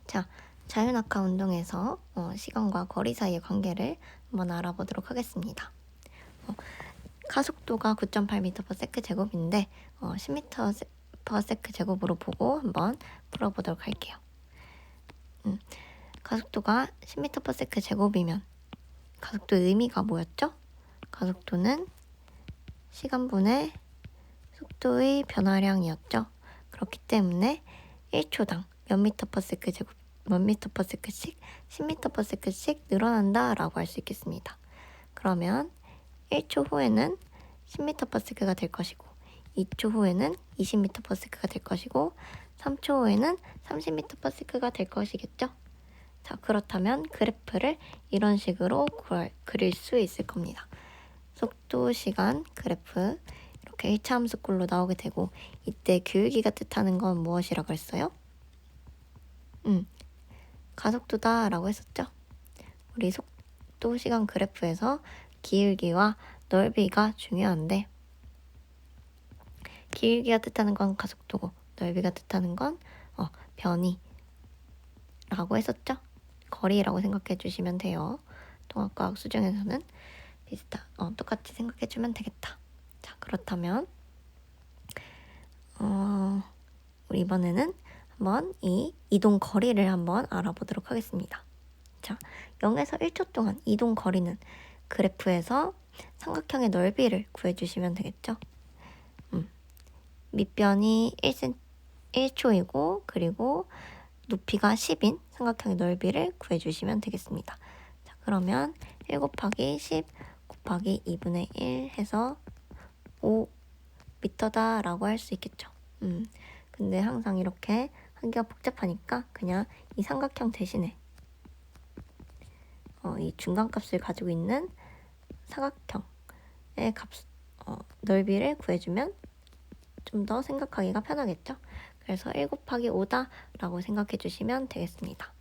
자, 자유낙하 운동에서 시간과 거리 사이의 관계를 한번 알아보도록 하겠습니다. 가속도가 9.8m/s 제곱인데 10m/s 제곱으로 보고 한번 풀어보도록 할게요. 가속도가 10m/s 제곱이면 가속도의 의미가 뭐였죠? 가속도는 시간분의 속도의 변화량이었죠. 그렇기 때문에 1초당 몇 미터/s 제곱, 몇 미터/s씩 10m/s씩 늘어난다 라고 할 수 있겠습니다. 그러면 1초 후에는 10m/s가 될 것이고 2초 후에는 20m/s가 될 것이고 3초 후에는 30m/s가 될 것이겠죠. 자, 그렇다면 그래프를 이런 식으로 그릴 수 있을 겁니다. 속도, 시간, 그래프 이렇게 1차 함수꼴로 나오게 되고, 이때 기울기가 뜻하는 건 무엇이라고 했어요? 가속도다 라고 했었죠. 우리 속도, 시간 그래프에서 기울기와 넓이가 중요한데, 기울기가 뜻하는 건 가속도고 넓이가 뜻하는 건 변이 라고 했었죠. 거리라고 생각해 주시면 돼요. 통합과학 수정에서는 똑같이 생각해 주면 되겠다. 자, 그렇다면 우리 이번에는 한번 이 이동 거리를 한번 알아보도록 하겠습니다. 자, 0에서 1초 동안 이동 거리는 그래프에서 삼각형의 넓이를 구해주시면 되겠죠. 밑변이 1초이고 그리고 높이가 10인 삼각형의 넓이를 구해주시면 되겠습니다. 자, 그러면 1 곱하기 10 곱하기 2분의 1 해서 5m다 라고 할 수 있겠죠. 근데 항상 이렇게 하기가 복잡하니까 그냥 이 삼각형 대신에 이 중간값을 가지고 있는 사각형의 넓이를 구해주면 좀 더 생각하기가 편하겠죠. 그래서 1 곱하기 5다 라고 생각해 주시면 되겠습니다.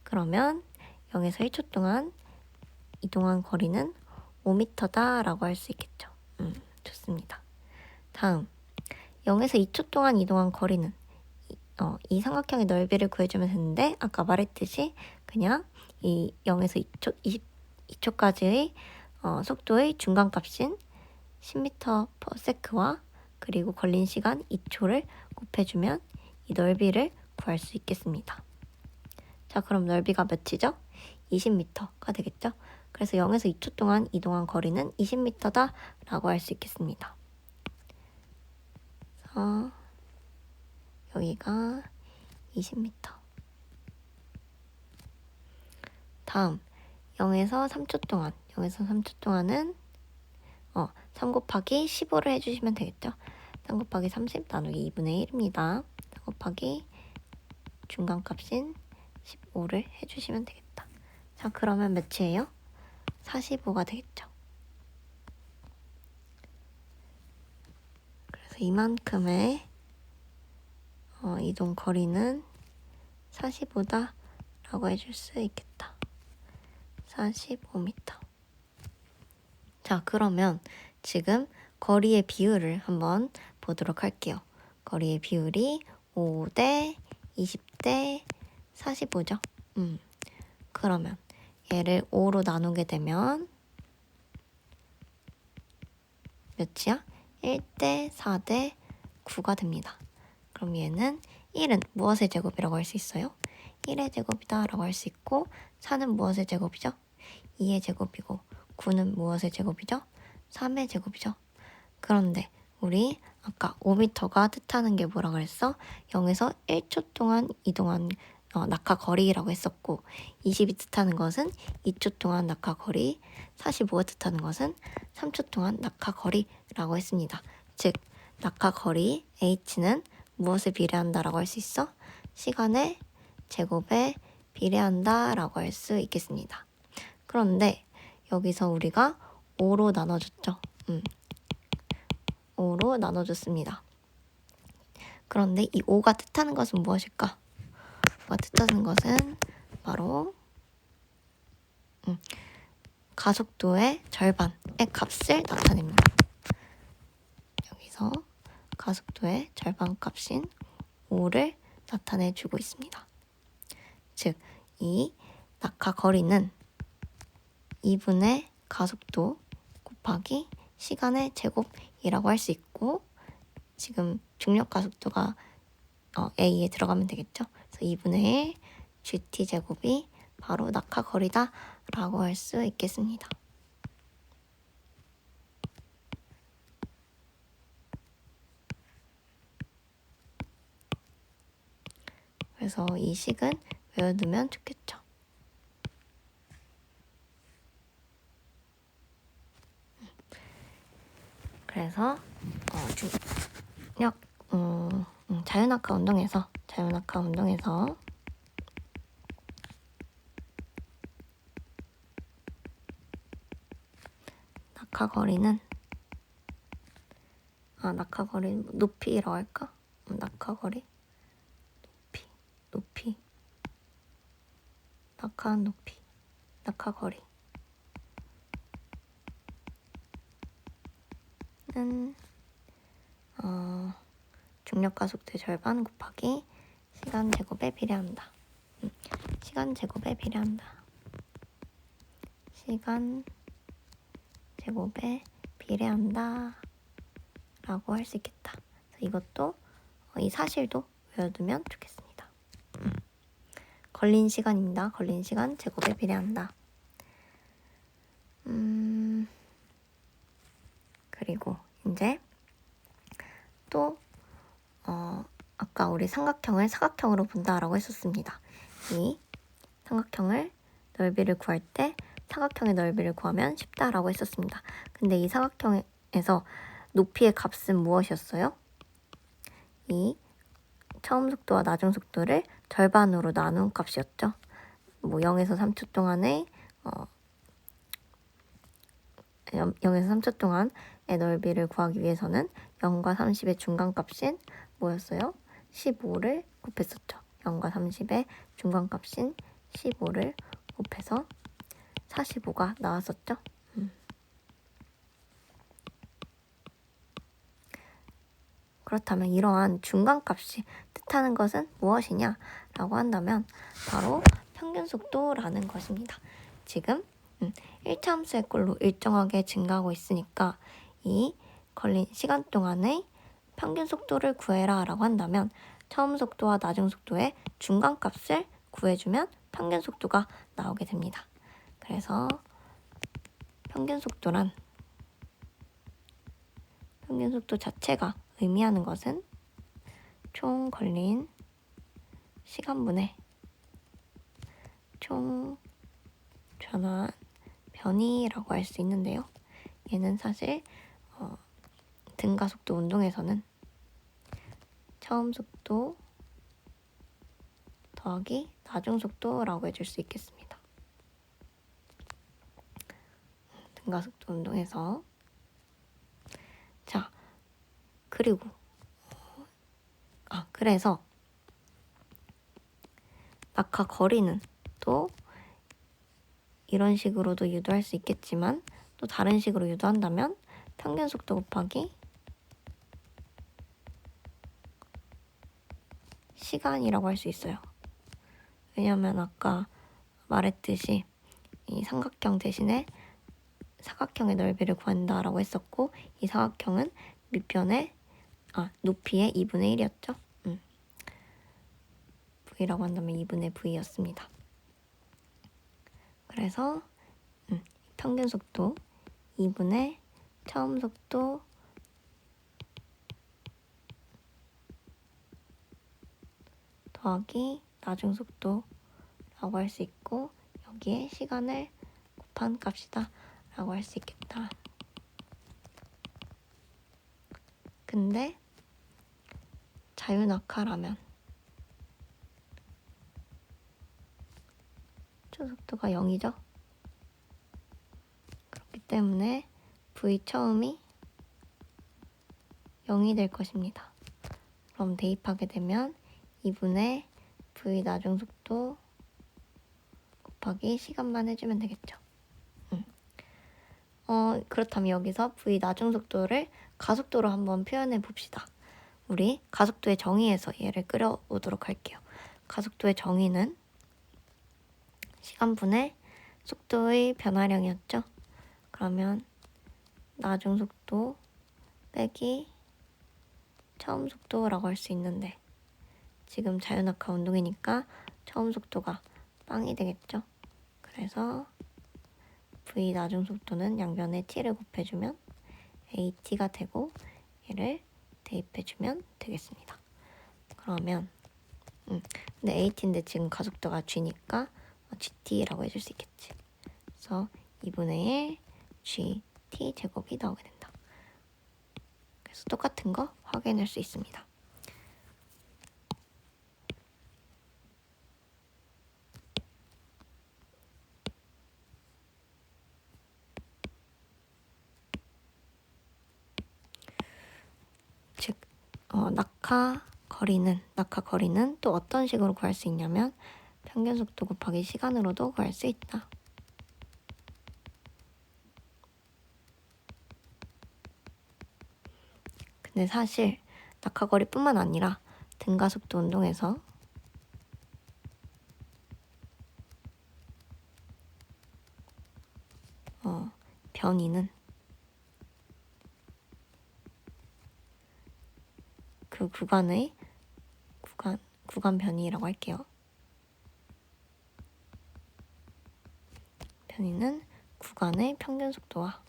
그러면 0에서 1초 동안 이동한 거리는 5m다 라고 할 수 있겠죠. 좋습니다. 다음 0에서 2초 동안 이동한 거리는 이 삼각형의 넓이를 구해주면 되는데, 아까 말했듯이 그냥 이 0에서 2초까지의 속도의 중간값인 10m/s와 그리고 걸린 시간 2초를 곱해주면 이 넓이를 구할 수 있겠습니다. 자, 그럼 넓이가 몇이죠? 20m가 되겠죠? 그래서 0에서 2초 동안 이동한 거리는 20m다 라고 할 수 있겠습니다. 그래서 여기가 20m. 다음 0에서 3초 동안은 3 곱하기 15를 해주시면 되겠죠. 3 곱하기 30 나누기 2분의 1입니다. 3 곱하기 중간값인 15를 해주시면 되겠다. 자, 그러면 몇이에요? 45가 되겠죠. 그래서 이만큼의 이동 거리는 45다 라고 해줄 수 있겠다. 45m. 자, 그러면 지금 거리의 비율을 한번 보도록 할게요. 거리의 비율이 5대 20대 45죠. 그러면 얘를 5로 나누게 되면 몇이야? 1대 4대 9가 됩니다. 그럼 얘는 1은 무엇의 제곱이라고 할 수 있어요? 1의 제곱이다 라고 할 수 있고, 4는 무엇의 제곱이죠? 2의 제곱이고, 9는 무엇의 제곱이죠? 3의 제곱이죠. 그런데 우리 아까 5m가 뜻하는 게 뭐라고 그랬어? 0에서 1초 동안 이동한 낙하 거리라고 했었고, 20이 뜻하는 것은 2초 동안 낙하 거리, 45가 뜻하는 것은 3초 동안 낙하 거리라고 했습니다. 즉, 낙하 거리 h는 무엇에 비례한다 라고 할 수 있어? 시간의 제곱에 비례한다 라고 할 수 있겠습니다. 그런데 여기서 우리가 5로 나눠줬죠. 5로 나눠줬습니다. 그런데 이 5가 뜻하는 것은 무엇일까? 5가 뜻하는 것은 바로 가속도의 절반의 값을 나타냅니다. 여기서 가속도의 절반 값인 5를 나타내주고 있습니다. 즉, 이 낙하 거리는 2분의 가속도 곱하기 시간의 제곱이라고 할 수 있고, 지금 중력 가속도가 A에 들어가면 되겠죠. 그래서 2분의 1 GT 제곱이 바로 낙하 거리다 라고 할 수 있겠습니다. 그래서 이 식은 외워두면 좋겠죠. 그래서 중력 자유낙하 운동에서 낙하거리 높이라고 할까? 낙하거리 높이 낙하한 높이 낙하거리는 중력 가속도의 절반 곱하기 시간 제곱에 비례한다. 시간 제곱에 비례한다 라고 할 수 있겠다. 그래서 이것도 이 사실도 외워두면 좋겠습니다. 걸린 시간입니다. 걸린 시간 제곱에 비례한다. 그리고 이제 또 아까 우리 삼각형을 사각형으로 본다라고 했었습니다. 이 삼각형을 넓이를 구할 때 사각형의 넓이를 구하면 쉽다라고 했었습니다. 근데 이 사각형에서 높이의 값은 무엇이었어요? 이 처음 속도와 나중 속도를 절반으로 나눈 값이었죠. 0에서 3초 동안의 0에서 3초 동안의 넓이를 구하기 위해서는 0과 30의 중간값인 뭐였어요? 15를 곱했었죠. 0과 30의 중간값인 15를 곱해서 45가 나왔었죠. 그렇다면 이러한 중간값이 뜻하는 것은 무엇이냐라고 한다면 바로 평균속도라는 것입니다. 지금 1차 함수의 꼴로 일정하게 증가하고 있으니까 이 걸린 시간 동안의 평균속도를 구해라 라고 한다면 처음 속도와 나중 속도의 중간값을 구해주면 평균속도가 나오게 됩니다. 그래서 평균속도 자체가 의미하는 것은 총 걸린 시간분의 총 전환 변이라고 할 수 있는데요. 얘는 사실 등가속도 운동에서는 처음 속도 더하기 나중 속도라고 해줄 수 있겠습니다. 등가속도 운동에서 자, 그리고 그래서 낙하 거리는 또 이런 식으로도 유도할 수 있겠지만 또 다른 식으로 유도한다면 평균 속도 곱하기 시간이라고 할 수 있어요. 왜냐하면 아까 말했듯이 이 삼각형 대신에 사각형의 넓이를 구한다라고 했었고 이 사각형은 밑변의 높이의 2분의 1이었죠. V라고 한다면 2분의 V였습니다. 그래서 평균 속도 2분의 처음 속도 더하기 나중 속도라고 할 수 있고 여기에 시간을 곱한 값이다 라고 할 수 있겠다. 근데 자유낙하라면 초속도가 0이죠. 그렇기 때문에 V 처음이 0이 될 것입니다. 그럼 대입하게 되면 2분의 V 나중 속도 곱하기 시간만 해주면 되겠죠. 그렇다면 여기서 V 나중 속도를 가속도로 한번 표현해 봅시다. 우리 가속도의 정의에서 얘를 끌어오도록 할게요. 가속도의 정의는 시간분의 속도의 변화량이었죠. 그러면 나중 속도 빼기 처음 속도라고 할 수 있는데 지금 자유낙하 운동이니까 처음 속도가 빵이 되겠죠. 그래서 v 나중 속도는 양변에 t를 곱해주면 at가 되고 얘를 대입해주면 되겠습니다. 그러면 근데 at인데 지금 가속도가 g니까 gt라고 해줄 수 있겠지. 그래서 2분의 1 gt 제곱이 나오게 된다. 그래서 똑같은 거 확인할 수 있습니다. 즉 낙하 거리는 또 어떤 식으로 구할 수 있냐면 평균 속도 곱하기 시간으로도 구할 수 있다. 근데 사실 낙하 거리뿐만 아니라 등가속도 운동에서 변이는 그 구간의 구간 변이라고 할게요. 변이는 구간의 평균 속도와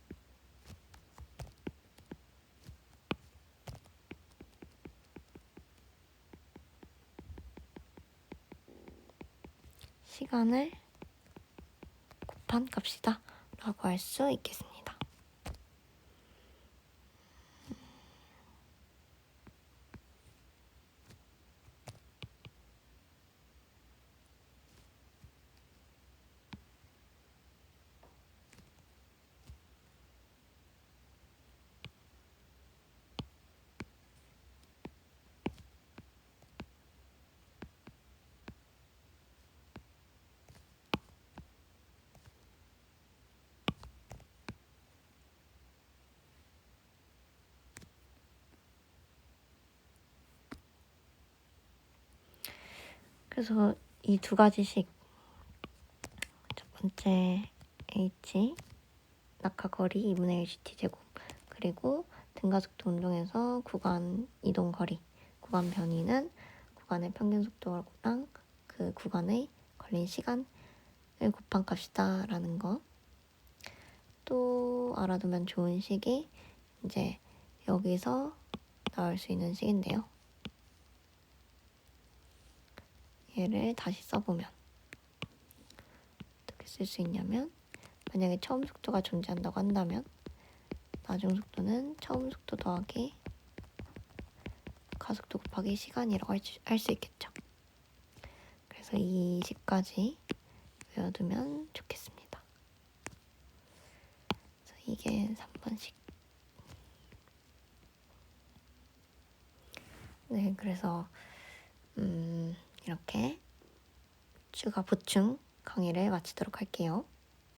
시간을 곱한 값이다 라고 할 수 있겠습니다. 그래서 이 두 가지식, 첫 번째 h 낙하거리 2분의 1 gt 제곱, 그리고 등가속도 운동에서 구간 이동 거리, 구간 변이는 구간의 평균 속도랑 그 구간에 걸린 시간을 곱한 값이다 라는 거. 또 알아두면 좋은 식이 이제 여기서 나올 수 있는 식인데요. 얘를 다시 써보면 어떻게 쓸 수 있냐면, 만약에 처음 속도가 존재한다고 한다면 나중 속도는 처음 속도 더하기 가속도 곱하기 시간이라고 할 수 있겠죠. 그래서 이 식까지 외워두면 좋겠습니다. 그래서 이게 3번식. 네, 그래서 이렇게 추가 보충 강의를 마치도록 할게요.